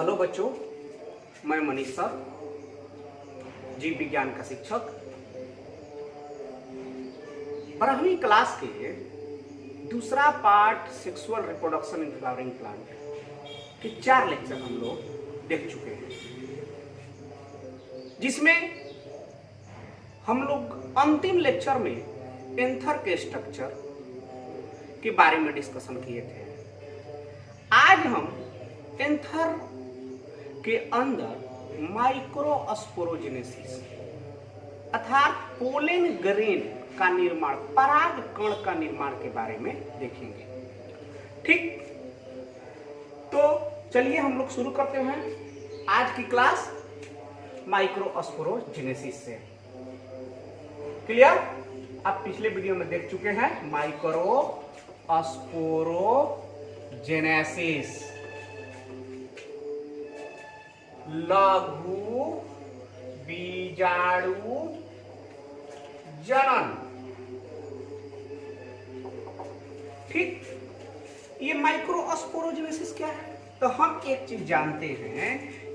Hello बच्चों, मैं Manish sir, जीव विज्ञान का शिक्षक। 12वीं क्लास के दूसरा part sexual reproduction in flowering plant के 4 लेक्चर हम लोग देख चुके हैं, जिसमें हम लोग अंतिम लेक्चर में एंथर के स्ट्रक्चर के बारे में डिस्कशन किए थे। आज हम एंथर के अंदर माइक्रोस्पोरोजेनेसिस अर्थात पोलेन ग्रेन का निर्माण, पराग कण का निर्माण के बारे में देखेंगे। ठीक, तो चलिए हम लोग शुरू करते हैं आज की क्लास माइक्रोस्पोरोजेनेसिस से। क्लियर? आप पिछले वीडियो में देख चुके हैं माइक्रोस्पोरोजेनेसिस, लघु बीजाणु जनन। ठीक, ये माइक्रोस्पोरोजेनेसिस क्या है? तो हम एक चीज जानते हैं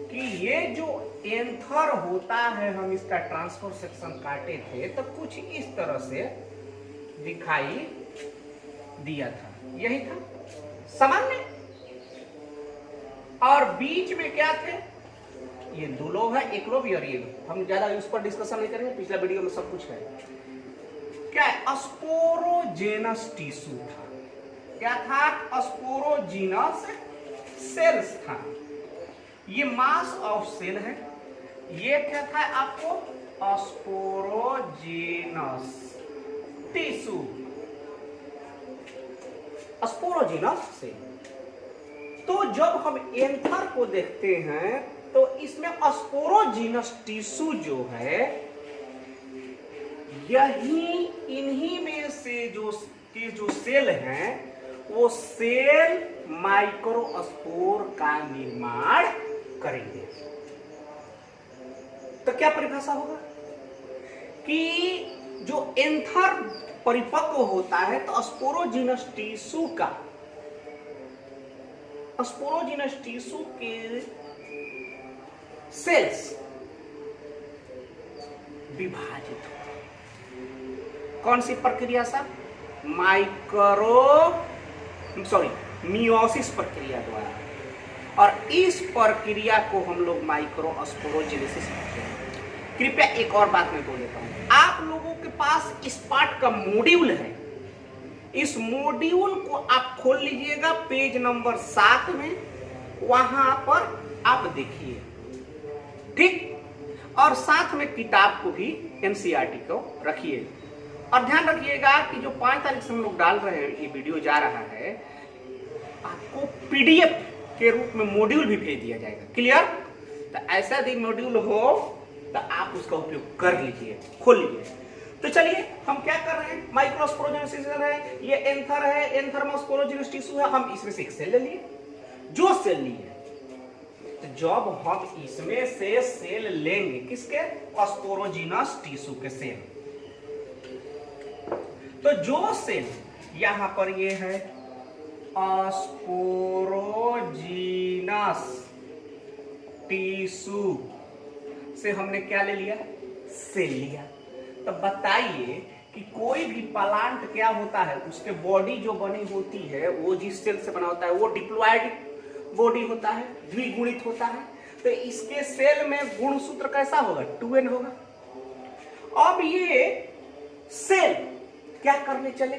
कि ये जो एंथर होता है, हम इसका ट्रांसफर सेक्शन काटे थे तो कुछ इस तरह से दिखाई दिया था, यही था सामान्य। और बीच में क्या थे? ये 2 लोग हैं, एक लोग और ये लोग। हम ज्यादा उस पर डिस्कशन नहीं करेंगे, पिछला वीडियो में सब कुछ है। क्या है? स्पोरोजेनस टिश्यू था। क्या था? स्पोरोजीनस सेल्स था। ये मास ऑफ सेल है। ये क्या था आपको? Sporogenous tissue, sporogenous cell. तो जब हम एंथर को देखते हैं तो इसमें स्पोरोजीनस टिश्यू जो है, इन्हीं में से जो सेल हैं, वो सेल माइक्रोस्पोर का निर्माण करेंगे। तो क्या परिभाषा होगा कि जो एंथर परिपक्व होता है तो स्पोरोजीनस टिश्यू के सेल्स विभाजित होते हैं। कौन सी प्रक्रिया सा? मियोसिस प्रक्रिया द्वारा। और इस प्रक्रिया को हम लोग माइक्रोस्पोरोजेनेसिस कहते हैं। कृपया एक और बात मैं बोल देता हूं, आप लोगों के पास इस पार्ट का मॉड्यूल है। इस मॉड्यूल को आप खोल लीजिएगा पेज नंबर 7 में, वहां पर आप देखिए। ठीक, और साथ में किताब को भी, एनसीईआरटी को रखिए। और ध्यान रखिएगा कि जो 5 तारीख से हम लोग डाल रहे हैं, ये वीडियो जा रहा है, आपको पीडीएफ के रूप में मॉड्यूल भी भेज दिया जाएगा। क्लियर? तो ऐसा यदि मॉड्यूल हो तो आप उसका उपयोग कर लीजिए, खोल लीजिए। तो चलिए हम क्या कर रहे हैं, माइक्रोस्पोरोजेनेसिस है, ये एंथर है, एंथर में स्पोरोजेनस टिश्यू है। हम इसमें से एक सेल ले लिए, जो सेल लिए, तो जब हम इसमें से सेल लेंगे, किसके? स्पोरोजीनस टिश्यू के सेल। तो जो सेल यहां पर ये है स्पोरोजीनस टिश्यू से हमने क्या ले लिया? सेल लिया। तो बताइए कि कोई भी प्लांट क्या होता है, उसके बॉडी जो बनी होती है वो जिस सेल से बना होता है वो डिप्लॉयड बॉडी होता है, द्विगुणित होता है। तो इसके सेल में गुणसूत्र कैसा होगा? 2n होगा। अब ये सेल क्या करने चले?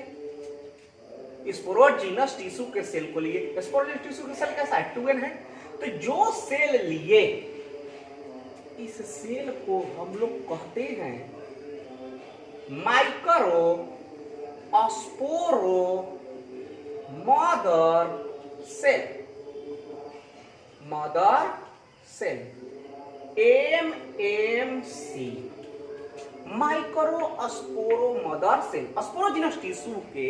स्पोरोजीनस टिश्यू के सेल को लिए। स्पोरोजीनस टिश्यू का सेल कैसा है? 2n है। तो जो सेल लिए, इस सेल को हम लोग कहते हैं microspore mother cell. Mother cell, MMC, microspore mother cell. Sporogenous tissue के,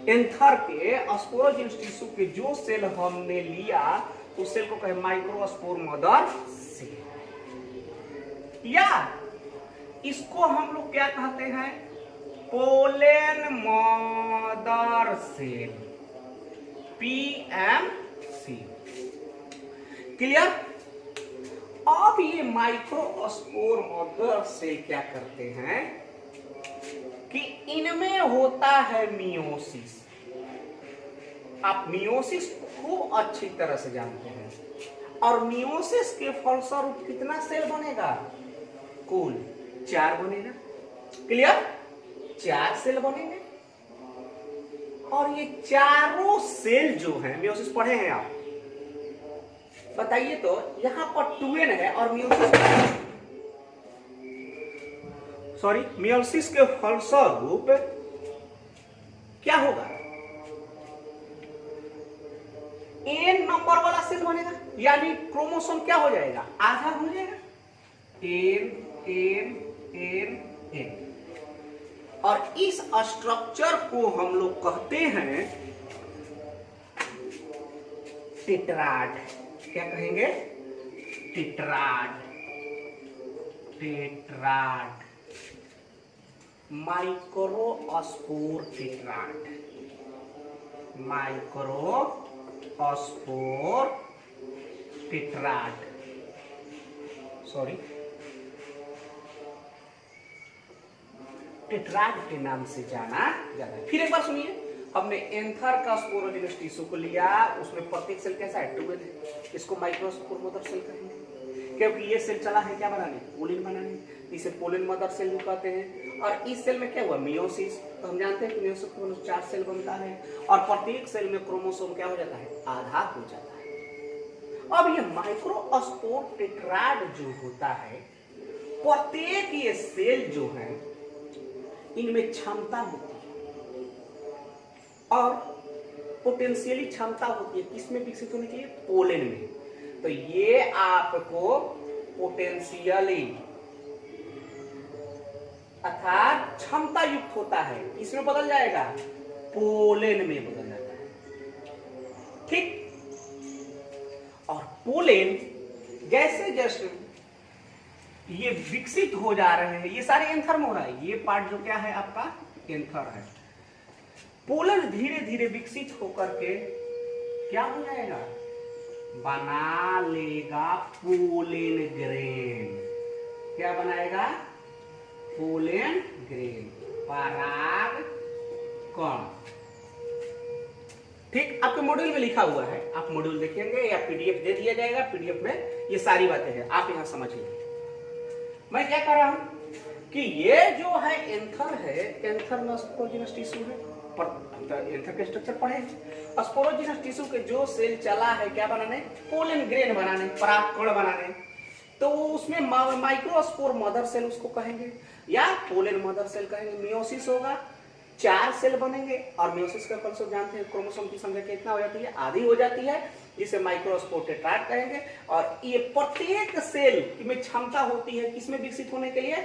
एंथर के स्पोरोजीनस टिश्यू के जो सेल हमने लिया, उस सेल को कहे माइक्रोस्पोर मदर सेल। या इसको हम लोग क्या कहते हैं? Pollen mother cell, PMC। Clear. अब ये माइक्रोस्पोर मदर सेल क्या करते हैं कि इनमें होता है मियोसिस। आप मियोसिस खूब अच्छी तरह से जानते हैं, और मियोसिस के फलस्वरूप कितना सेल बनेगा, कुल 4 बनेगा। क्लियर, 4 सेल बनेंगे, और ये चारों सेल जो है, मियोसिस पढ़े हैं आप, बताइए तो यहां पर 2n है और मियोसिस के फलस्वरूप क्या होगा, n नंबर वाला सेल बनेगा, यानी क्रोमोसोम क्या हो जाएगा, आधा हो जाएगा, n। और इस स्ट्रक्चर को हम लोग कहते हैं टेट्राड। क्या कहेंगे, टेट्राड। माइक्रोस्पोर टेट्राड, टेट्राड के नाम से जाना जाता है। फिर एक बार सुनिए, हमने एंथर का स्पोरोजिनस टिश्यू को लिया, उसमें प्रत्येक सेल कैसा है, 2n है, इसको माइक्रोस्पोर मदर सेल कहेंगे, क्योंकि ये सेल चला है क्या बनाने, पोलिन बनाने, इसे पोलिन मदर सेल भी कहते हैं। और इस सेल में क्या हुआ, मियोसिस। तो हम जानते हैं कि मियोसिस में 4 सेल बनता है, और प्रत्येक सेल में क्रोमोसोम क्या हो जाता है, आधा हो जाता है। अब ये माइक्रोस्पोर टेट्राड जो होता है, प्रत्येक ये सेल जो है इनमें क्षमता होती है, और पोटेंशियली क्षमता होती है किसमें विकसित होने के लिए, पोलन में। तो ये आपको पोटेंशियली अर्थात क्षमता युक्त होता है, इसमें बदल जाएगा, पोलन में बदल जाता है। ठीक, और पोलन जैसे जैसे ये विकसित हो जा रहे हैं, ये सारे एंथर में हो रहा है, ये पार्ट जो क्या है आपका एंथर है। पोलन धीरे धीरे विकसित होकर के क्या हो जाएगा, बना लेगा पोलन ग्रेन। क्या बनाएगा, पोलन ग्रेन, पराग कण। ठीक, आपके मॉड्यूल में लिखा हुआ है, आप मॉड्यूल देखेंगे या पीडीएफ दे दिया जाएगा, पीडीएफ में ये सारी बातें हैं, आप यहां समझिए। मैं क्या कर रहा हूं कि ये जो है एंथर है, एंथर में स्पोरोजिनस टिश्यू है, एंथर के स्ट्रक्चर पढ़े हैं। स्पोरोजिनस टिश्यू के जो सेल चला है क्या बनाने, पोलन ग्रेन बनाने, परागकण बनाने, तो उसमें माइक्रोस्पोर मदर सेल उसको कहेंगे, या पोलन मदर सेल कहेंगे। मियोसिस होगा, 4 सेल बनेंगे, और मियोसिस का फलस्वरूप जानते हैं क्रोमोसोम की संख्या कितना हो जाती है, आधी हो जाती है, जिसे माइक्रोस्पोर टेट्राड कहेंगे। और ये प्रत्येक सेल में क्षमता होती है किसमें विकसित होने के लिए,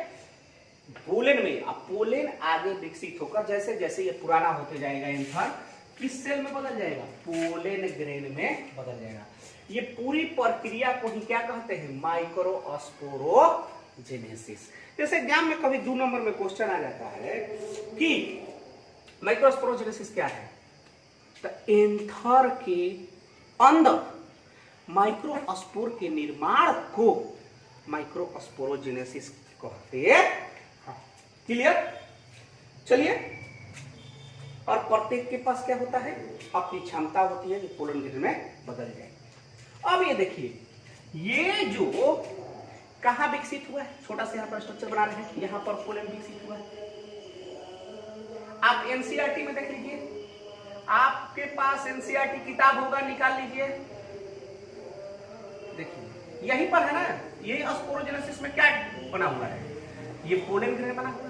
पोलन में। अब पोलन आगे विकसित होकर जैसे जैसे ये पुराना होते जाएगा एंथर, किस सेल में बदल जाएगा, पोलन ग्रेन में बदल जाएगा। ये पूरी प्रक्रिया को ही क्या कहते हैं, माइक्रोस्पोरोजेनेसिस। जैसे एग्जाम में कभी 2 नंबर में क्वेश्चन आ जाता है कि माइक्रोस्पोरोजेनेसिस क्या है, तो एंथर के अंदर माइक्रोस्पोर के निर्माण को माइक्रोस्पोरोजेनेसिस कहते हैं। क्लियर, चलिए। और प्रत्येक के पास क्या होता है, अपनी क्षमता होती है कि पोलन ग्रेन में बदल जाए। अब ये देखिए, ये जो कहां विकसित हुआ है, छोटा सा यहां पर स्ट्रक्चर बना रहे हैं, यहां पर पोलन विकसित हुआ है। आप एनसीईआरटी में देख लीजिए, आपके पास एनसीईआरटी किताब होगा, निकाल लीजिए, देखिए यहीं पर है ना, ये स्पोरोजेनेसिस में क्या बना हुआ है, ये पोलन ग्रेन बना हुआ है,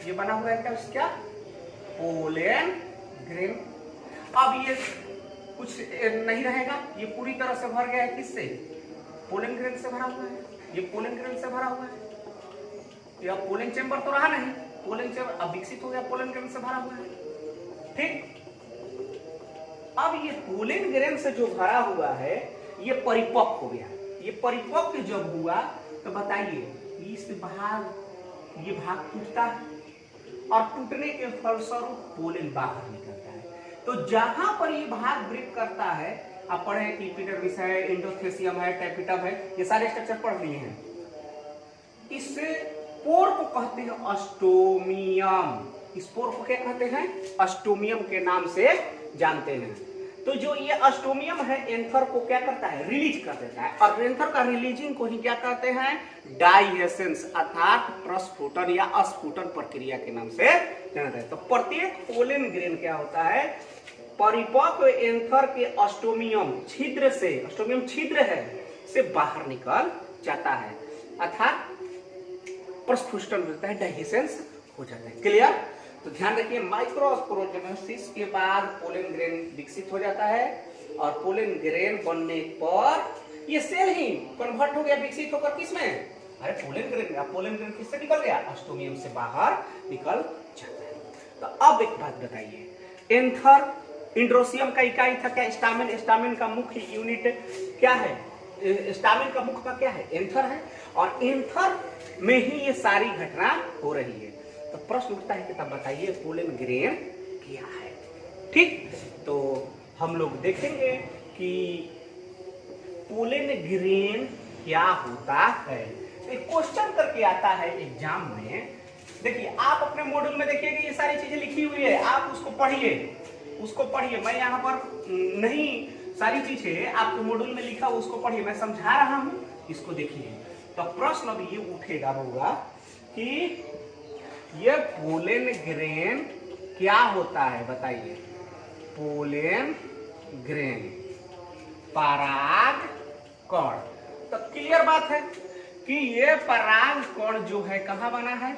ये बना हुआ है क्या पोलन ग्रेन। अब ये कुछ नहीं रहेगा, ये पूरी तरह से भर गया है, किससे, पोलन ग्रेन से भरा हुआ है, ये पोलन ग्रेन से भरा हुआ है। यह पोलन चेंबर तो रहा नहीं, पोलन चेंबर अब विकसित हो गया, पोलन ग्रेन से भरा हुआ है। ठीक, अब ये पोलन ग्रेन से जो भरा हुआ है ये परिपक्व हो गया। ये परिपक्व जब हुआ तो बताइए, इस भाग, ये भाग टूटता है, और टूटने के फलस्वरूप पोलन बाहर निकलता है। तो जहां पर ये भाग ब्रेक करता है आप पढ़े हैं कि एपिडर्मिस है, एंडोथेलियम है, टैपिटम है, ये सारे स्ट्रक्चर पढ़ लिए हैं। इस पोर को कहते हैं ऑस्टोमियम। इस पोर को क्या कहते हैं? ऑस्टोमियम के नाम से जानते हैं। तो जो ये ऑस्टोमियम है एंथर को क्या करता है? रिलीज कर देता है, और एंथर का रिलीजिंग को ही क्या कहते हैं? डाइहेसेंस अर्थात प्रस्फुटन या अस्फुटन प्रक्रिया के नाम से जानते हैं। तो प्रत्येक पोलन ग्रेन क्या होता है? परिपक्व एंथर के ऑस्टोमियम छिद्र से, ऑस्टोमियम छिद्र है, से बाहर निकल जाता है, अर्थात प्रस्फुटन होता है, डाइहेसेंस हो जाता है। क्लियर? तो ध्यान रखिए, माइक्रोस्पोरोजेनेसिस के बाद पोलन ग्रेन विकसित हो जाता है, और पोलन ग्रेन बनने पर ये सेल ही कन्वर्ट हो गया, विकसित होकर किसमें? अरे पोलन ग्रेन। पोलन ग्रेन किससे निकल गया? ऑस्टोमियम से बाहर निकल जाता है। तो अब एक बात बताइए, एंथर इंड्रोसियम का इकाई था क्या? स्टामेन। स्टामेन का मुख्य यूनिट क्या है? स्टामेन का मुख्य का क्या है? एंथर है, और एंथर में ही ये सारी घटना हो रही है। तो प्रश्न उठता है कि तब बताइए पोलन ग्रेन क्या है? ठीक, तो हम लोग देखेंगे कि पोलन ग्रेन क्या होता है। एक क्वेश्चन करके आता है एग्जाम में। देखिए, आप अपने मॉड्यूल में देखिए कि ये सारी चीजें लिखी हुई है, आप उसको पढ़िए, उसको पढ़िए। मैं यहाँ पर नहीं, सारी चीजें आपके मॉड्यूल में लिखा हुआ उसको पढ़िए, मैं समझा रहा हूं, इसको देखिए। तो प्रश्न अब ये उठेगा होगा कि ये पोलन ग्रेन क्या होता है? बताइए। पोलन ग्रेन पराग कण। तो क्लियर बात है कि ये पराग कण जो है कहां बना है?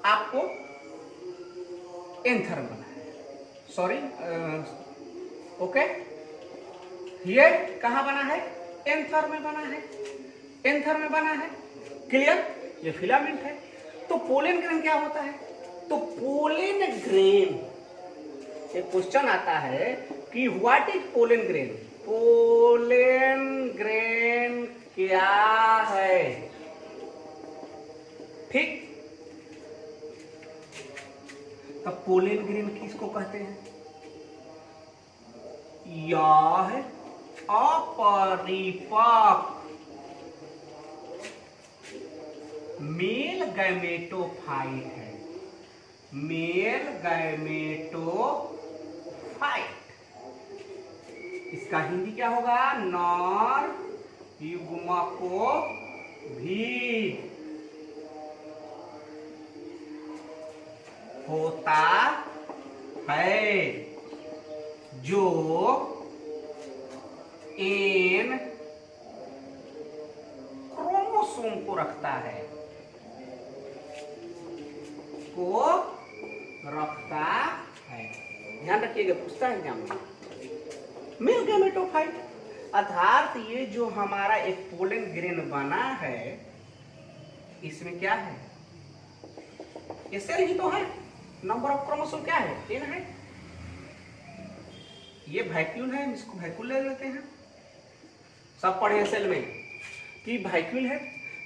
आपको एंथर में बना है, सॉरी, ओके, ये कहां बना है? एंथर में बना है, एंथर में बना है। क्लियर? ये फिलामेंट है। तो पोलन ग्रेन क्या होता है? तो पोलन ग्रेन, एक क्वेश्चन आता है कि what is pollen grain? Pollen grain क्या है? ठीक, तो पोलन ग्रेन किसको कहते हैं? यह अपरिपक्व मेल गैमेटोफाइट है, मेल गैमेटोफाइट। इसका हिंदी क्या होगा? नर युग्मकोभीड होता है, जो एन क्रोमोसोम को रखता है, ध्यान रखिएगा, पूछता है एग्जाम में। मेल गैमेटोफाइट अर्थात ये जो हमारा एक पोलन ग्रेन बना है, इसमें क्या है? ये सेल ही तो है। नंबर ऑफ क्रोमोसोम क्या है? 10 है। ये वैक्यूल है, इसको वैक्यूल ले लेते हैं। सब पढ़े हैं सेल में कि वैक्यूल है।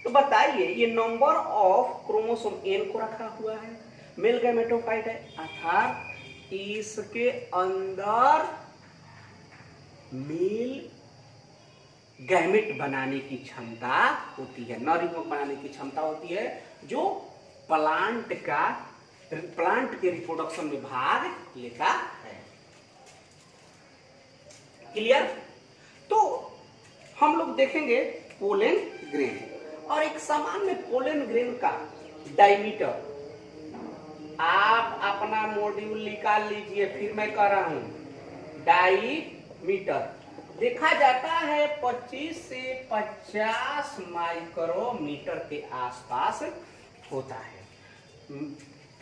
तो बताइए, ये नंबर ऑफ क्रोमोसोम n को रखा हुआ है, मेल गैमेटोफाइट है, अर्थात इसके अंदर मेल गैमेट बनाने की क्षमता होती है, नर युग्मक बनाने की क्षमता होती है, जो प्लांट के रिप्रोडक्शन में भाग लेता है। क्लियर? तो हम लोग देखेंगे पोलन ग्रेन, और एक सामान्य पोलन ग्रेन का डायमीटर आप अपना मॉड्यूल निकाल लीजिए, फिर मैं कह रहा हूं। डायमीटर देखा जाता है 25 से 50 माइक्रोमीटर के आसपास होता है।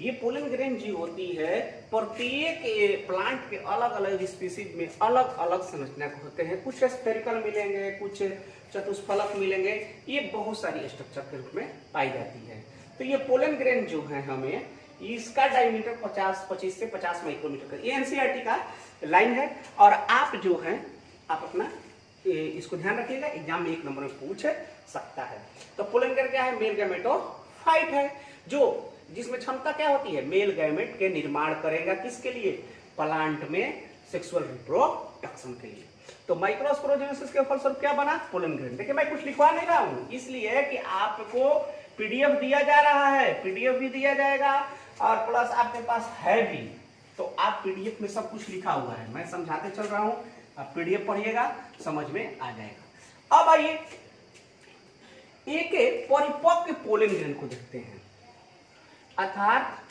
ये पोलन ग्रेन जी होती है, प्रत्येक प्लांट के अलग अलग स्पीसीज में अलग अलग संरचना होते हैं। कुछ स्फेरिकल मिलेंगे, कुछ चतुष्फलक मिलेंगे, ये बहुत सारी स्ट्रक्चर के रूप में पाई जाती है। तो ये पोलन ग्रेन जो है, हमें इसका डायमीटर 25 से 50 माइक्रोमीटर का, ये एनसीईआरटी का लाइन है। और आप जो है, आप अपना इसको ध्यान रखिएगा, एग्जाम में 1 नंबर में पूछ सकता है। तो पोलन ग्रेन क्या है? मेल गैमेटोफाइट है, जिसमें क्षमता क्या होती है? मेल गैमेट के निर्माण करेगा। किसके लिए? प्लांट में सेक्सुअल रिप्रोडक्शन के लिए। तो माइक्रोस्पोरोजेनेसिस के फलस्वरूप क्या बना? Pollen grain. देखिए मैं कुछ लिखवा नहीं रहा हूं, इसलिए कि आपको पीडीएफ दिया जा रहा है, पीडीएफ भी दिया जाएगा और प्लस आपके पास है भी, तो आप पीडीएफ में सब कुछ लिखा हुआ है, मैं समझाते चल रहा हूं, आप पीडीएफ पढ़िएगा समझ में आ जाएगा। अब आइए एक परिपक्व पोलन ग्रेन को देखते हैं, अर्थात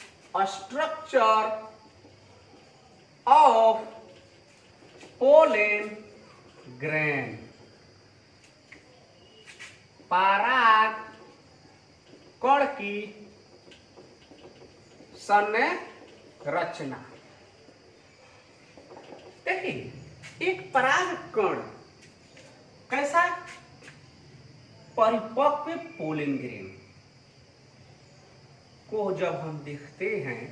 स्ट्रक्चर ऑफ पोलन ग्रेन, पराग कण की संरचना। देखिए एक पराग कण कैसा? परिपक्व पोलन ग्रेन को जब हम देखते हैं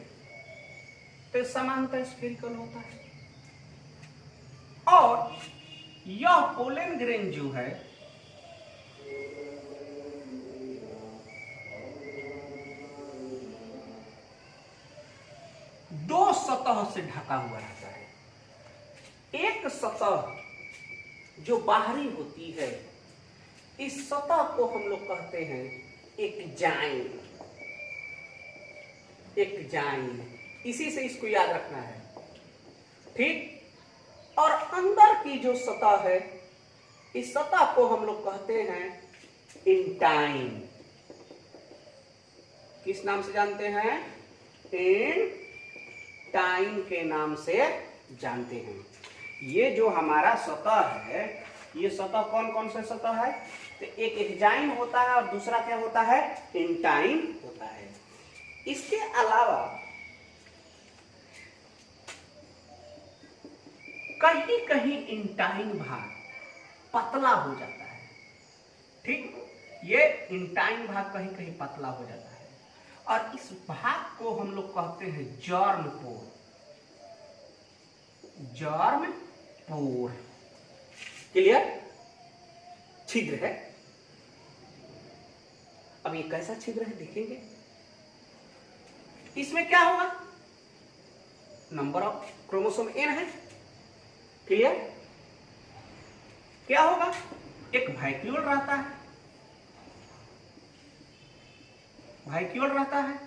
तो सामान्यतः स्फेरिकल होता है, और यह पोलन ग्रेन जो है दो सतह से ढका हुआ रहता है। एक सतह जो बाहरी होती है, इस सतह को हम लोग कहते हैं एक्जाइम, एक्जाइम, इसी से इसको याद रखना है, ठीक। और अंदर की जो सतह है, इस सतह को हम लोग कहते हैं इंटाइन। किस नाम से जानते हैं? इंटाइन के नाम से जानते हैं। ये जो हमारा सतह है, ये सतह कौन कौन से सतह है? तो एक एक्जाइम होता है और दूसरा क्या होता है? इंटाइन होता है। इसके अलावा कहीं कहीं इंटाइन भाग पतला हो जाता है, ठीक। ये इंटाइन भाग कहीं कहीं पतला हो जाता है और इस भाग को हम लोग कहते हैं जर्म पोर, जर्म पोर। क्लियर? छिद्र है। अब ये कैसा छिद्र है देखेंगे। इसमें क्या होगा? नंबर ऑफ क्रोमोसोम n है। क्लियर? क्या होगा? एक वैक्यूल रहता है, वैक्यूल रहता है,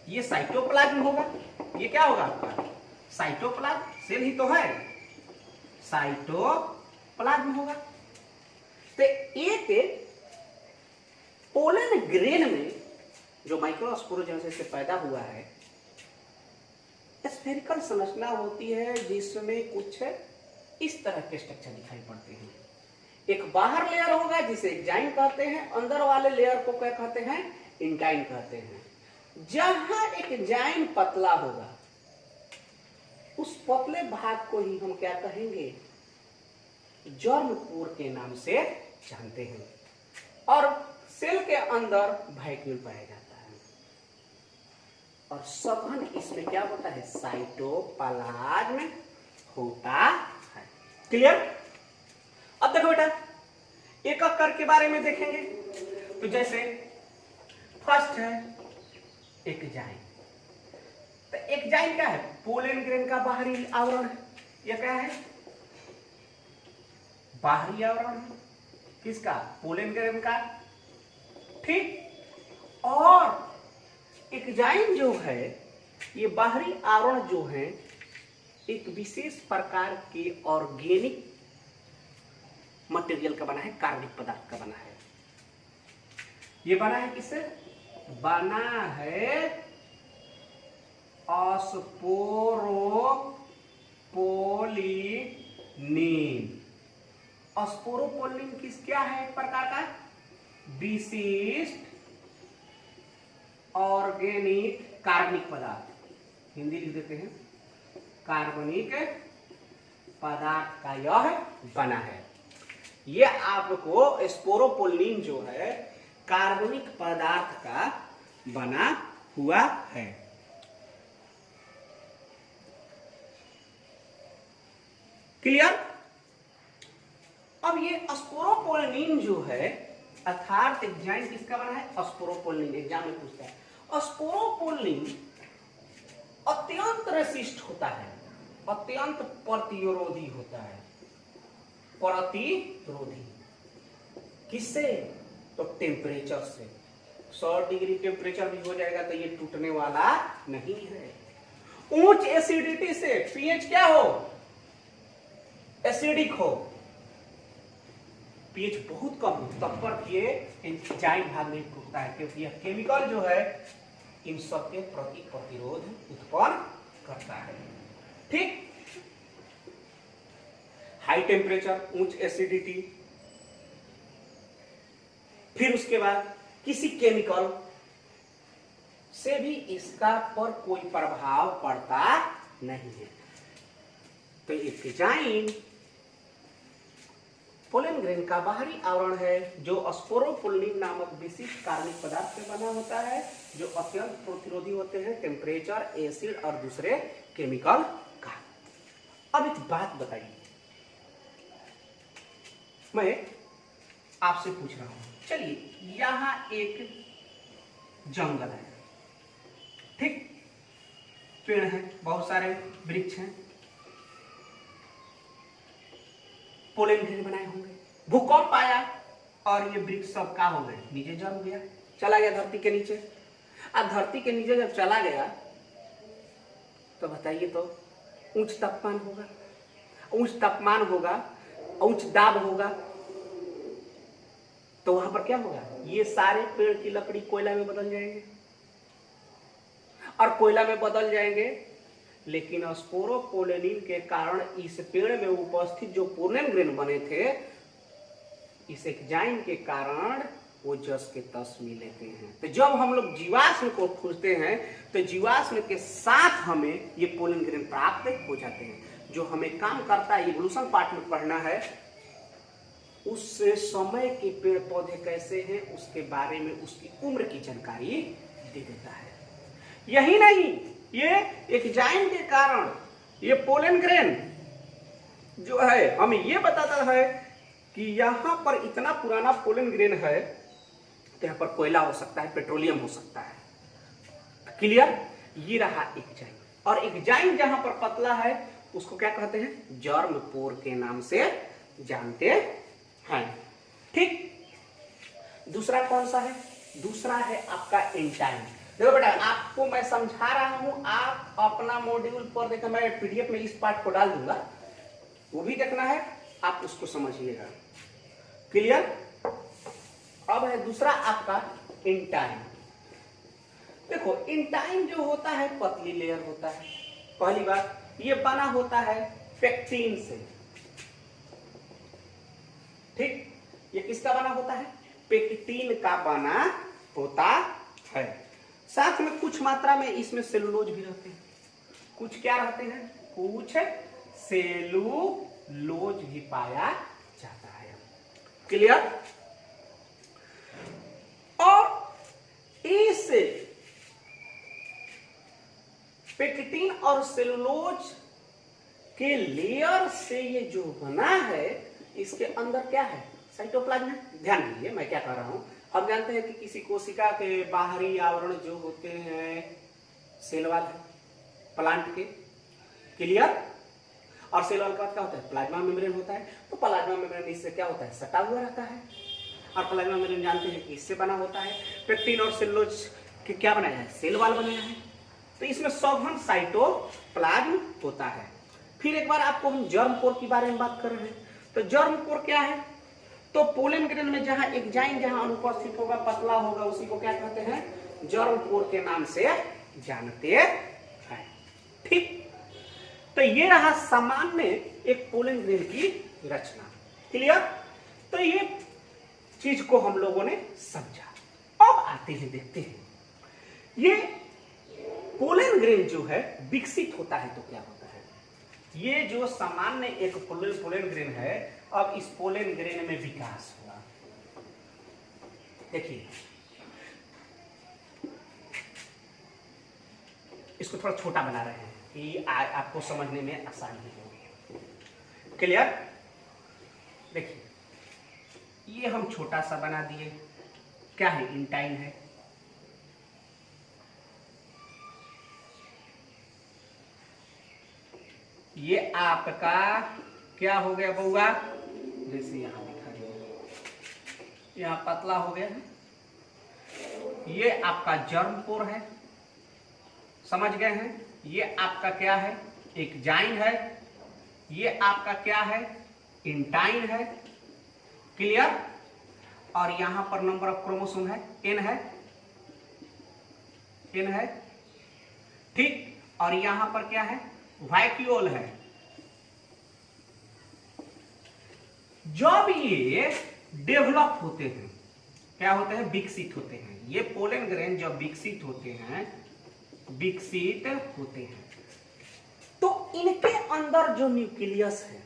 ये साइटोप्लाज्म होगा। ये क्या होगा आपका? साइटोप्लाज्म, सेल ही तो है, साइटोप्लाज्म होगा। तो एक पोलन ग्रेन में जो माइक्रोस्पोरोजेनेसिस से पैदा हुआ है, स्फेरिकल संरचना होती है जिसमें कुछ इस तरह के स्ट्रक्चर दिखाई पड़ते हैं। एक बाहर लेयर होगा जिसे एक्जाइम कहते हैं, अंदर वाले लेयर को क्या कहते हैं? इंटाइन कहते हैं। जहां एक्जाइम पतला होगा, उस पतले भाग को ही हम क्या कहेंगे? जर्म पोर के नाम से जानते हैं। और सेल के अंदर वैक्यूल पाया जाता है और सघन इसमें क्या होता है? साइटोप्लाज्म होता है। क्लियर? अब देखो बेटा, एक एक करके बारे में देखेंगे। तो जैसे फर्स्ट है एक्जाइम। तो एक्जाइम क्या है? पोलन ग्रेन का बाहरी आवरण है। यह क्या है? बाहरी आवरण है। किसका? पोलन ग्रेन का, ठीक। और एक्जाइम जो है, ये बाहरी आवरण जो है एक विशेष प्रकार के ऑर्गेनिक मटेरियल का बना है, कार्बनिक पदार्थ का बना है। ये बना है किससे? बना है स्पोरोपोलिन। स्पोरोपोलिन किस क्या है? एक प्रकार का विशिष्ट ऑर्गेनिक कार्बनिक पदार्थ, हिंदी लिख देते हैं, कार्बनिक पदार्थ का यह बना है। ये आपको स्पोरोपोलिन जो है कार्बनिक पदार्थ का बना हुआ है। क्लियर? अब ये स्पोरोपोलिन जो है, अर्थात एक्जाइम किसका बना है? स्पोरोपोलिन। एग्जाम में पूछता है। स्पोरोपोलिन अत्यंत रेसिस्ट होता है, अत्यंत प्रतिरोधी होता है। प्रतिरोधी किससे? तो टेम्परेचर से। 100 डिग्री टेम्परेचर भी हो जाएगा तो ये टूटने वाला नहीं है। उच्च एसिडिटी से, पीएच क्या हो, एसिडिक हो, पीएच बहुत कम हो, तब पर ये एंजाइम भाग नहीं टूटता है, क्योंकि यह केमिकल जो है इन सब के प्रति प्रतिरोध उत्पन्न करता है। ठीक, हाई टेम्परेचर, उच्च एसिडिटी, फिर उसके बाद किसी केमिकल से भी इसका पर कोई प्रभाव पड़ता नहीं है। तो एंजाइम पोलन ग्रेन का बाहरी आवरण है, जो स्पोरोपोलिन नामक विशिष्ट कार्बनिक पदार्थ से बना होता है, जो अत्यंत प्रतिरोधी होते हैं टेम्परेचर, एसिड और दूसरे केमिकल का। अब एक बात बताइए, मैं आपसे पूछ रहा हूं, चलिए यहां एक जंगल है, ठीक, पेड़ है, बहुत सारे वृक्ष हैं, पोलन ग्रेन बनाए होंगे, भूकंप आया और ये वृक्ष सब का हो गए, नीचे जम गया, चला गया धरती के नीचे। अब धरती के नीचे जब चला गया तो बताइए, तो उच्च तापमान होगा, उच्च तापमान होगा, उच्च दाब होगा, तो वहां पर क्या होगा, ये सारे पेड़ की लकड़ी कोयला में बदल जाएंगे, और कोयला में बदल जाएंगे, लेकिन स्पोरोपोलेनिन के कारण इस पेड़ में उपस्थित जो पोलन ग्रेन बने थे, इस एंजाइम के कारण वो जस के तस मिल लेते हैं। तो जब हम लोग जीवाश्म को खोजते हैं तो जीवाश्म के साथ हमें ये पोलन ग्रेन प्राप्त हो जाते हैं, जो हमें काम करता है, इवोल्यूशन पार्ट में पढ़ना है, उस समय के पेड़ पौधे कैसे हैं उसके बारे में उसकी उम्र की जानकारी दे देता है। यही नहीं, ये एंजाइम के कारण ये पोलन ग्रेन जो है हमें ये बताता है कि यहां पर इतना पुराना पोलन ग्रेन है, तो यहां पर कोयला हो सकता है, पेट्रोलियम हो सकता है। क्लियर? ये रहा एंजाइम, और एंजाइम जहां पर पतला है उसको क्या कहते हैं, जर्म पोर के नाम से जानते हैं। ठीक, दूसरा कौन सा है, दूसरा है आपका एंजाइम। देखो बेटा, आपको मैं समझा रहा हूं, आप अपना मॉड्यूल पर देखो, मैं पीडीएफ में इस पार्ट को डाल दूंगा, वो भी देखना है, आप उसको समझिएगा। क्लियर? अब है दूसरा आपका एंजाइम। देखो एंजाइम जो होता है पतली लेयर होता है, पहली बात ये बना होता है पेक्टिन से। ठीक, ये किसका बना होता है, पेक्टिन का बना होता है। साथ में कुछ मात्रा में इसमें सेलुलोज भी रहते हैं, कुछ क्या रहते हैं, कुछ सेलुलोज भी पाया जाता है। क्लियर? और इस पेक्टिन और सेलुलोज के लेयर से ये जो बना है, इसके अंदर क्या है, साइटोप्लाज्म है। ध्यान दीजिए मैं क्या कह रहा हूं, हम जानते हैं कि किसी कोशिका के बाहरी आवरण जो होते हैं सेल वॉल है प्लांट के। क्लियर? और सेल वॉल का क्या होता है, प्लाज्मा मेम्ब्रेन होता है। तो प्लाज्मा मेम्ब्रेन इससे क्या होता है, सटा हुआ रहता है, और प्लाज्मा मेम्ब्रेन जानते हैं कि इससे बना होता है। पेक्टिन और सेलुलोज के क्या बनाया है, सेल वॉल बनाया है। तो इसमें सघन साइटोप्लाज्म होता है। फिर एक बार आपको हम जर्म कोर के बारे में बात कर रहे हैं, तो जर्म कोर क्या है, तो पोलन ग्रेन में जहां एंजाइम जहां अनुपस्थित होगा, पतला होगा, उसी को क्या कहते हैं, जर्म कोर के नाम से जानते हैं। ठीक, तो ये रहा सामान्य एक पोलन ग्रेन की रचना। क्लियर? तो ये चीज को हम लोगों ने समझा। अब आते हैं, देखते हैं ये पोलन ग्रेन जो है विकसित होता है तो क्या होता है। ये जो सामान्य एक पोलन ग्रेन है, अब इस पोलन ग्रेन में विकास हुआ। देखिए इसको थोड़ा छोटा बना रहे हैं कि आपको समझने में आसानी होगी। क्लियर? देखिए ये हम छोटा सा बना दिए, क्या है, इंटाइन है। ये आपका क्या हो गया बउआ, जैसे यहां दिखा रही है, यहां पतला हो गया है, ये आपका जर्म पोर है, समझ गए हैं। ये आपका क्या है, एक जाइन है, ये आपका क्या है, इंटाइन है, क्लियर। और यहां पर नंबर ऑफ क्रोमोसोम है, एन है, एन है, ठीक। और यहां पर क्या है, वैक्यूल है। जब ये डेवलप होते हैं, क्या होते हैं, विकसित होते हैं, ये पोलन ग्रेन जब विकसित होते हैं, विकसित होते हैं, तो इनके अंदर जो न्यूक्लियस है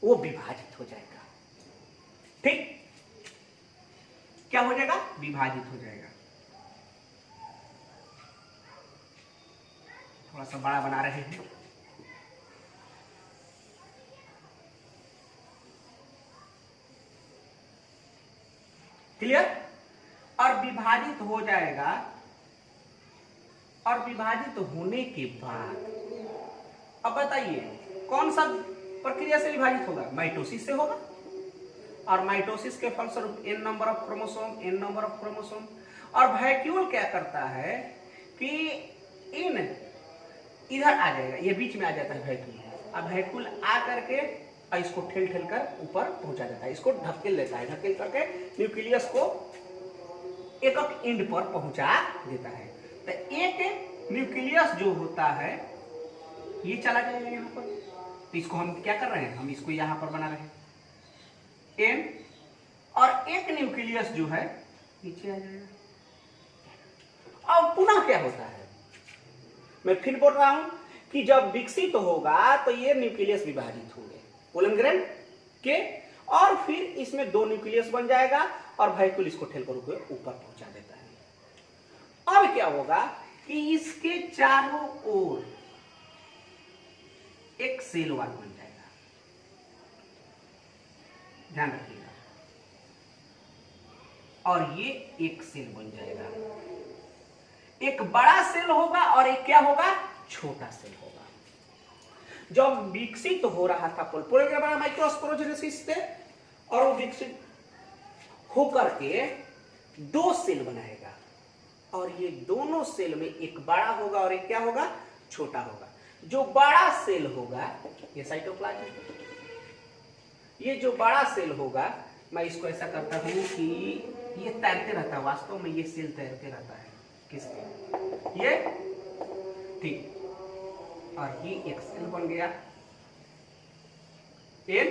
वो विभाजित हो जाएगा, ठीक। क्या हो जाएगा, विभाजित हो जाएगा। थोड़ा सा बड़ा बना रहे हैं, क्लियर। और विभाजित हो जाएगा, और विभाजित होने के बाद अब बताइए कौन सा प्रक्रिया से विभाजित होगा, माइटोसिस से होगा। और माइटोसिस के फलस्वरूप n number of chromosome, n number of chromosome. और वैक्यूल क्या करता है कि इन इधर आ जाएगा, ये बीच में आ जाता है वैक्यूल। अब वैक्यूल आ करके इसको ठेल ठेल कर ऊपर पहुंचा देता है, इसको ढकेल लेता है, ढकेल करके न्यूक्लियस को एक एंड पर पहुंचा देता है। तो एक न्यूक्लियस जो होता है ये चला जाएगा यहाँ पर, तो इसको हम क्या कर रहे हैं, हम इसको यहाँ पर बना रहे हैं एन, और एक न्यूक्लियस जो है नीचे आ जाएगा। अब पुनः क्या होता है, मैं फिर बोल रहा हूं कि जब विकसित होगा तो ये न्यूक्लियस विभाजित होंगे पोलन ग्रेन के, और फिर इसमें दो न्यूक्लियस बन जाएगा और वैक्यूल इसको ठेल कर ऊपर पहुंचा देता है। अब क्या होगा कि इसके चारों ओर एक सेल वॉल बन जाएगा, ध्यान रखिएगा, और ये एक सेल बन जाएगा। एक बड़ा सेल होगा और एक क्या होगा, छोटा सेल होगा। जब विकसित हो रहा था पोलन ग्रेन बना माइक्रोस्पोरोजेनेसिस से, और वो विकसित होकर के दो सेल बनाएगा, और ये दोनों सेल में एक बड़ा होगा और एक क्या होगा, छोटा होगा। जो बड़ा सेल होगा ये साइटोप्लाज्म, ये जो बड़ा सेल होगा, मैं इसको ऐसा करता हूं कि ये तैरते रहता है, वास्तव में ये सेल तैरते रहता है, किसके, ये, ठीक। और ये एक सेल बन गया एन,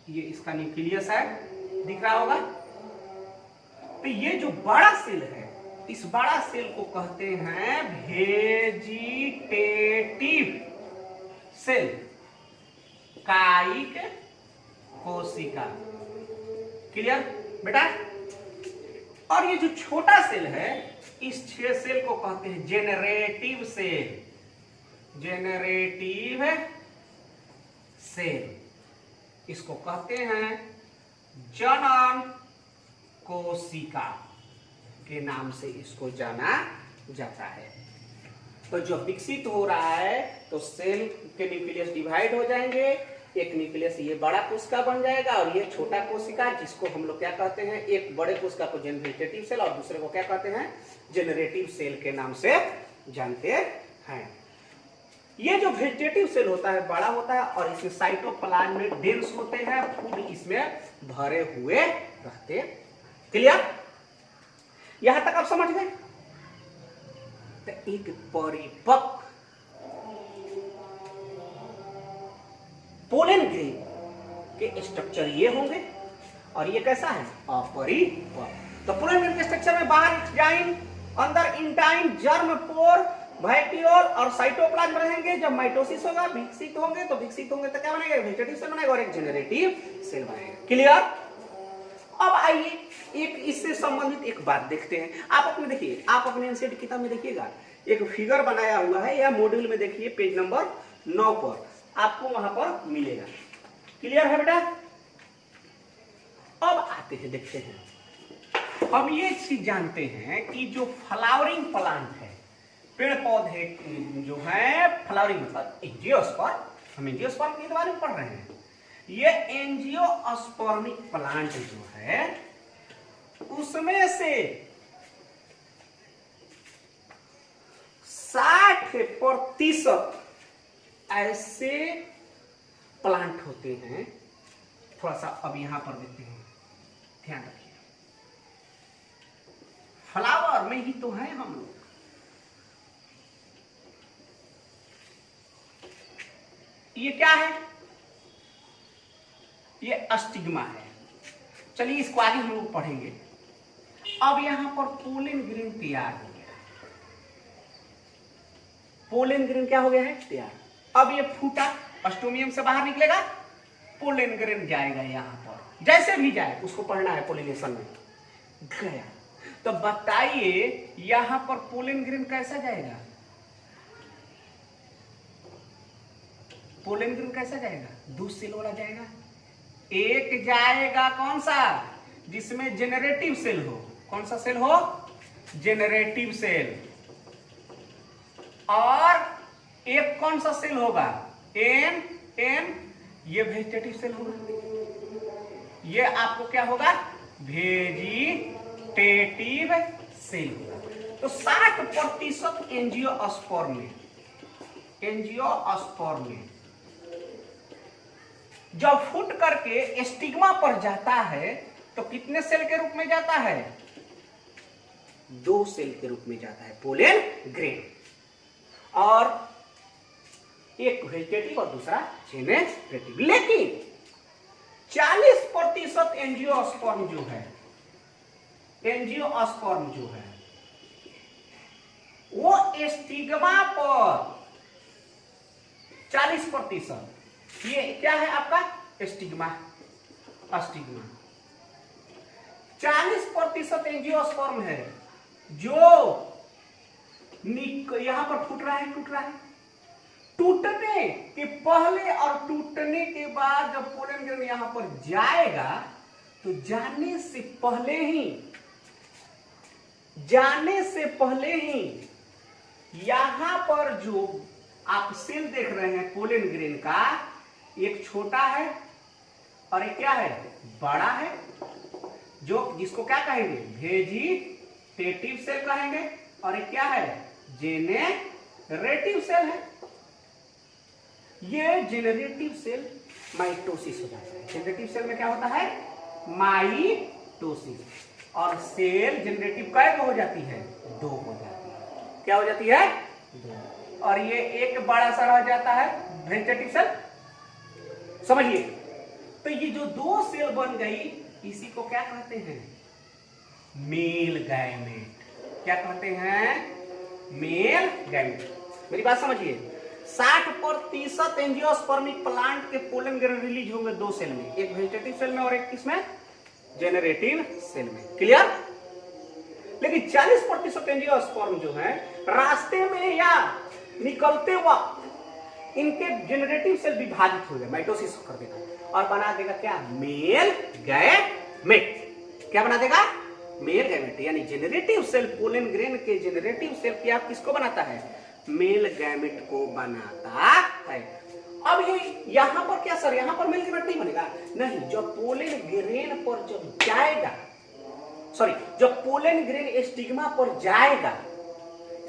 ये इसका न्यूक्लियस है, दिख रहा होगा। तो ये जो बड़ा सेल है, इस बड़ा सेल को कहते हैं वेजिटेटिव सेल, कायिक कोशिका, क्लियर बेटा। और ये जो छोटा सेल है, इस 6 सेल को कहते हैं जेनरेटिव सेल, जेनरेटिव सेल, इसको कहते हैं जनन कोशिका के नाम से इसको जाना जाता है। तो जब विकसित हो रहा है तो सेल के न्यूक्लियस डिवाइड हो जाएंगे, एक न्यूक्लियस ये बड़ा कोशिका बन जाएगा और ये छोटा कोशिका, जिसको हम लोग क्या कहते हैं, एक बड़े कोशिका को वेजिटेटिव सेल और दूसरे को क्या कहते हैं, जेनरेटिव सेल के नाम से जानते हैं। ये जो वेजिटेटिव सेल होता है बड़ा होता है और इसमें साइटोप्लाज्म में डेंस होते हैं, फूड इसमें भरे हुए रहते, क्लियर। यहां तक आप समझ गए। तो एक परिपक्व पोलन ग्रेन के स्ट्रक्चर ये होंगे, और ये कैसा है, अपरिपक्व। तो पोलन ग्रेन के स्ट्रक्चर में बाहर जाइन, अंदर इंटाइन, जर्म पोर, वैक्यूल और साइटोप्लाज्म रहेंगे। जब माइटोसिस होगा, विकसित होंगे तो क्या बनेगा, वेजिटेटिव सेल बनेगा और एक जेनरेटिव सेल बनेगा, क्लियर। अब आइए एक इससे संबंधित एक बात देखते हैं। आप अपने देखिए, आप अपने एनसीईआरटी किताब में देखिएगा, एक फिगर बनाया हुआ है, या मॉड्यूल में देखिए पेज नंबर 9 पर आपको वहां पर मिलेगा, क्लियर है बेटा। अब आते हैं, देखते हैं। हम ये चीज जानते हैं कि जो फ्लावरिंग प्लांट है, पेड़ पौधे जो है फ्लावरिंग मतलब एंजियोस्पर्म, हम एंजियोस्पर्म के बारे में पढ़ रहे हैं। ये एंजियोस्पर्मिक प्लांट जो है उसमें से 60% ऐसे प्लांट होते हैं। थोड़ा सा अब यहां पर देखते हैं, ध्यान रखिए, फ्लावर में ही तो है हम लोग। ये क्या है? ये अस्टिग्मा है। चलिए इसको आगे हम लोग पढ़ेंगे। अब यहां पर पोलन ग्रेन तैयार हो गया है। पोलन ग्रेन क्या हो गया है? तैयार। अब ये फूटा अस्टोमियम से बाहर निकलेगा, पोलन ग्रेन जाएगा यहां पर, जैसे भी जाए उसको पढ़ना है पोलिनेशन में। गया तो बताइए यहां पर पोलन ग्रेन कैसा जाएगा? पोलन ग्रेन कैसा जाएगा? 2 सेल वाला जाएगा। एक जाएगा कौन सा? जिसमें जेनरेटिव सेल हो। कौन सा सेल हो? Generative cell. और एक कौन सा सेल होगा? एन ये वेजिटेटिव सेल होगा। ये आपको क्या होगा? वेजिटेटिव सेल होगा। तो 60% एंजियोस्पर्म में जब फूट करके स्टिग्मा पर जाता है तो कितने सेल के रूप में जाता है? 2 सेल के रूप में जाता है पोलन ग्रेन। और एक वेजिटेटिव और दूसरा जेनरेटिव। लेकिन 40% एंजियोस्पर्म जो है वो स्टिग्मा पर 40%, ये क्या है आपका? स्टिग्मा। 40% एंजियोस्पर्म है जो यहां पर टूट रहा है। टूटने के पहले और टूटने के बाद जब पोलन ग्रेन यहां पर जाएगा तो जाने से पहले ही यहां पर जो आप सेल देख रहे हैं पोलन ग्रेन का, एक छोटा है और एक क्या है? बड़ा है, जो जिसको क्या कहेंगे? वेजिटेटिव सेल कहेंगे। और एक क्या है? जेनरेटिव सेल है। ये जेनरेटिव सेल माइटोसिस हो जाता है। जेनरेटिव सेल में क्या होता है? माइटोसिस। और सेल जेनरेटिव कै हो जाती है? 2 हो जाती है। क्या हो जाती है? 2। और ये एक बड़ा सा रह जाता है वेजिटेटिव सेल। समझिए, तो ये जो 2 सेल बन गई, इसी को क्या कहते हैं? Male gamete. क्या कहते हैं? Male gamete. मेरी बात समझिए, 60% एंजियोस्पर्मिक प्लांट के पोलन ग्रेन रिलीज होंगे 2 सेल में, एक वेजिटेटिव सेल में और एक किसमें? जेनरेटिव सेल में। क्लियर? लेकिन 40% एंजियोस्पर्म जो है रास्ते में या निकलते वक्त इनके जेनरेटिव सेल विभाजित हो गए, माइटोसिस कर देगा और बना देगा क्या? Male gamete. क्या बना देगा? Male gamete. यानी जेनरेटिव सेल पोलन ग्रेन के जेनरेटिव सेल क्या किसको बनाता है? मेल गैमेट को बनाता है। अब ये यहां पर क्या सर? यहां पर मेल गैमेट नहीं बनेगा? नहीं, जब पोलन ग्रेन पर जब जाएगा, जब पोलन ग्रेन स्टिग्मा पर जाएगा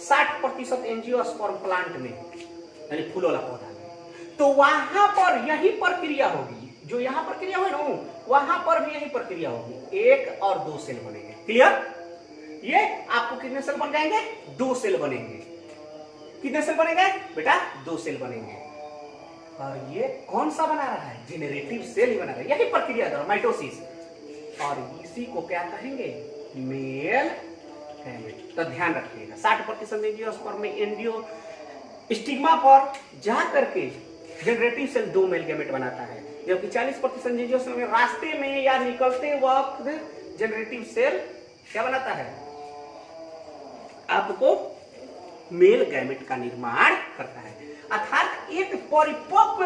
60% एंजियोस्पर्म प्लांट में, यानी फूल वाला पौधा में, तो वहां पर यही प्रक्रिया होगी। जो यहां प्रक्रिया हुई ना, वहां पर भी यही प्रक्रिया होगी। 1 और 2 सेल बनेंगे। क्लियर? ये आपको कितने सेल बन जाएंगे? 2 सेल बनेंगे। कितने सेल बनेंगे बेटा? 2 सेल बनेंगे। और ये कौन सा बना रहा है? जेनरेटिव सेल ही बना रहा है। यही प्रक्रिया है माइटोसिस। और इसी को क्या कहेंगे? Male gamete. तो ध्यान रखिएगा, 60% एंजियोस्पर्म में एंजियो स्टिग्मा पर जा करके जेनरेटिव सेल 2 मेल गैमेट बनाता है, जबकि 40% एंजियोस्पर्म में रास्ते में या निकलते वक्त जेनरेटिव सेल क्या बनाता है? आपको मेल गैमेट का निर्माण करता है। अर्थात एक परिपक्व,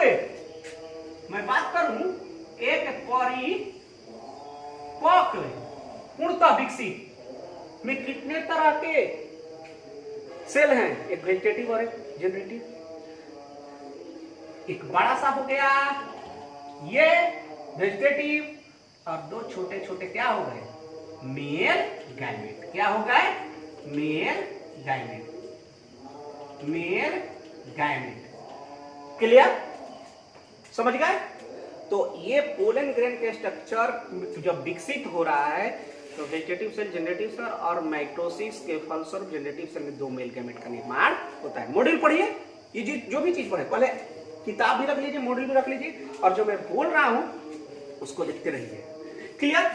मैं बात करूं, एक परिपक्व पूर्णतः विकसित में कितने तरह के सेल हैं, एक वेजिटेटिव और एक जनरेटिव। एक बड़ा सा हो गया ये वेजिटेटिव और दो छोटे छोटे क्या हो गए, मेल गैमेट। क्या हो गए, male gamete, male gamete. Clear, समझ गए। तो ये पोलन ग्रेन के स्ट्रक्चर जब विकसित हो रहा है तो वेजिटेटिव सेल, जनरेटिव सेल और माइटोसिस के फलस्वरूप जनरेटिव सेल में दो मेल गैमेट का निर्माण होता है। मॉड्यूल पढ़िए, ये जो भी चीज पढ़े, पहले किताब भी रख लीजिए, मॉड्यूल भी रख लीजिए, और जो मैं बोल रहा हूं उसको लिखते रहिए। क्लियर।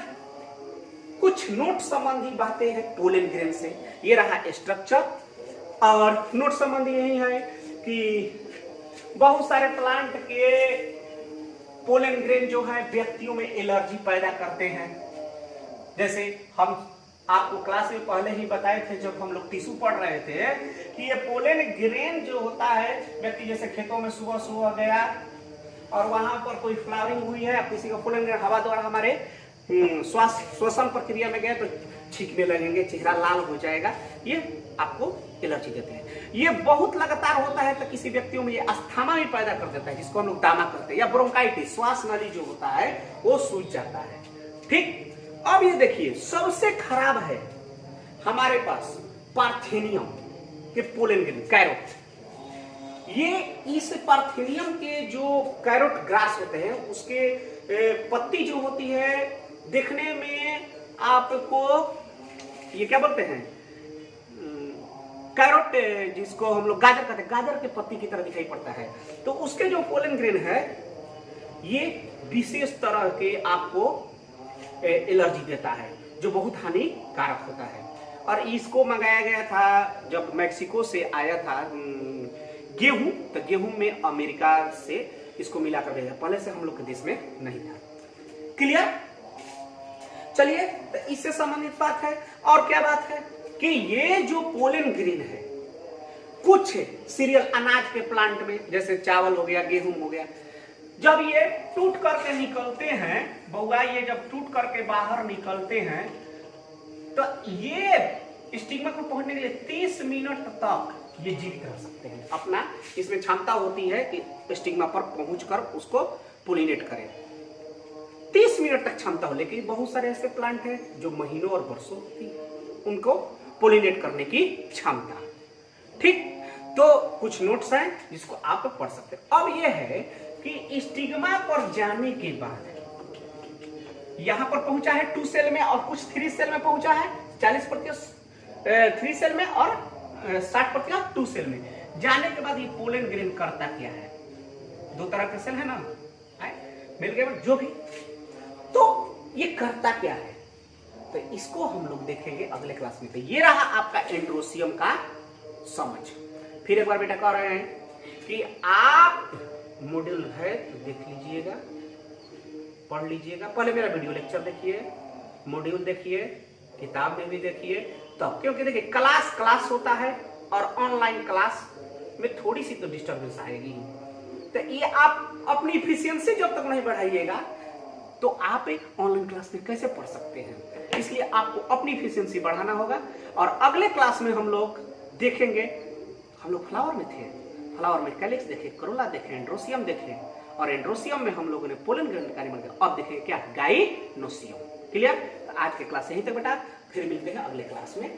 कुछ नोट संबंधी बातें हैं पोलन ग्रेन से। ये रहा स्ट्रक्चर, और नोट संबंधी यही है कि बहुत सारे प्लांट के पोलन ग्रेन जो है व्यक्तियों में एलर्जी पैदा करते हैं। जैसे हम आपको क्लास में पहले ही बताए थे जब हम लोग टिश्यू पढ़ रहे थे कि ये पोलन ग्रेन जो होता है, व्यक्ति जैसे खेतों में सुबह सुबह गया और वहां पर कोई फ्लावरिंग हुई है, किसी का पोलन ग्रेन हवा द्वारा हमारे श्वसन प्रक्रिया में गए तो छींकने लगेंगे, चेहरा लाल हो जाएगा, ये आपको एलर्जी देते हैं। ये बहुत लगातार होता है तो किसी व्यक्तियों में ये अस्थमा भी पैदा कर देता है, जिसको हम लोग दामा करते हैं, या ब्रोंकाइटिस, श्वास नली जो होता है वो सूज जाता है। ठीक। अब ये देखिए सबसे खराब है हमारे पास पार्थेनियम के पोलन ग्रेन, कैरोट। ये इस पार्थेनियम के जो कैरोट ग्रास होते हैं उसके पत्ती जो होती है देखने में आपको ये क्या बोलते हैं, कैरोट, जिसको हम लोग गाजर कहते हैं, गाजर के पत्ती की तरह दिखाई पड़ता है। तो उसके जो पोलन ग्रेन है ये विशेष तरह के आपको एलर्जी देता है जो बहुत हानिकारक होता है। और इसको मंगाया गया था जब मैक्सिको से आया था गेहूं, तो गेहूं में अमेरिका से इसको मिलाकर भेजा, पहले से हम लोग के देश में नहीं था। क्लियर। चलिए, तो इससे संबंधित बात है। और क्या बात है कि ये जो पोलन ग्रेन है कुछ सीरियल अनाज के प्लांट में, जैसे चावल हो गया, गेहूं हो गया, जब ये टूट करके निकलते हैं, बउआ ये जब टूट करके बाहर निकलते हैं तो ये स्टिग्मा को पहुंचने के लिए 30 मिनट तक ये जीवित रह सकते हैं। अपना इसमें क्षमता होती है कि स्टिग्मा पर पहुंचकर उसको पोलिनेट करें। 30 मिनट तक क्षमता हो, लेकिन बहुत सारे ऐसे प्लांट हैं जो महीनों और वर्षों होती है उनको पोलिनेट करने की क्षमता। ठीक। तो कुछ नोट्स हैं जिसको आप पढ़ सकते हैं। अब यह है कि स्टिग्मा पर जाने के बाद यहां पर पहुंचा है 2 सेल में और कुछ 3 सेल में पहुंचा है, 40% 3 सेल में और 60% 2 सेल में। जाने के बाद ये पोलन ग्रेन करता क्या है, 2 तरह के सेल है ना, मिल गए जो भी, तो ये करता क्या है, तो इसको हम लोग देखेंगे अगले क्लास में। तो ये रहा आपका एंड्रोसियम का समझ। फिर एक बार बेटा कह रहे हैं कि आप मॉड्यूल है तो देख लीजिएगा, पढ़ लीजिएगा, पहले मेरा वीडियो लेक्चर देखिए, मॉड्यूल देखिए, किताब में भी देखिए, तब क्योंकि देखिए क्लास होता है और ऑनलाइन क्लास में थोड़ी सी तो डिस्टर्बेंस आएगी। तो ये आप अपनी इफिशियंसी जब तक नहीं बढ़ाइएगा तो आप एक ऑनलाइन क्लास में कैसे पढ़ सकते हैं। इसलिए आपको अपनी इफिशियंसी बढ़ाना होगा। और अगले क्लास में हम लोग देखेंगे, हम लोग फ्लावर में थे, फ्लावर में कैलिक्स देखे, करोला देखे, एंड्रोसियम देखे, और एंड्रोसियम में हम लोगों ने पोलन ग्रैंड का निर्माण किया। अब देखेंगे क्या, गाइनोसियम। क्लियर। आज के क्लास यहीं तक बेटा, फिर मिलते हैं अगले क्लास में।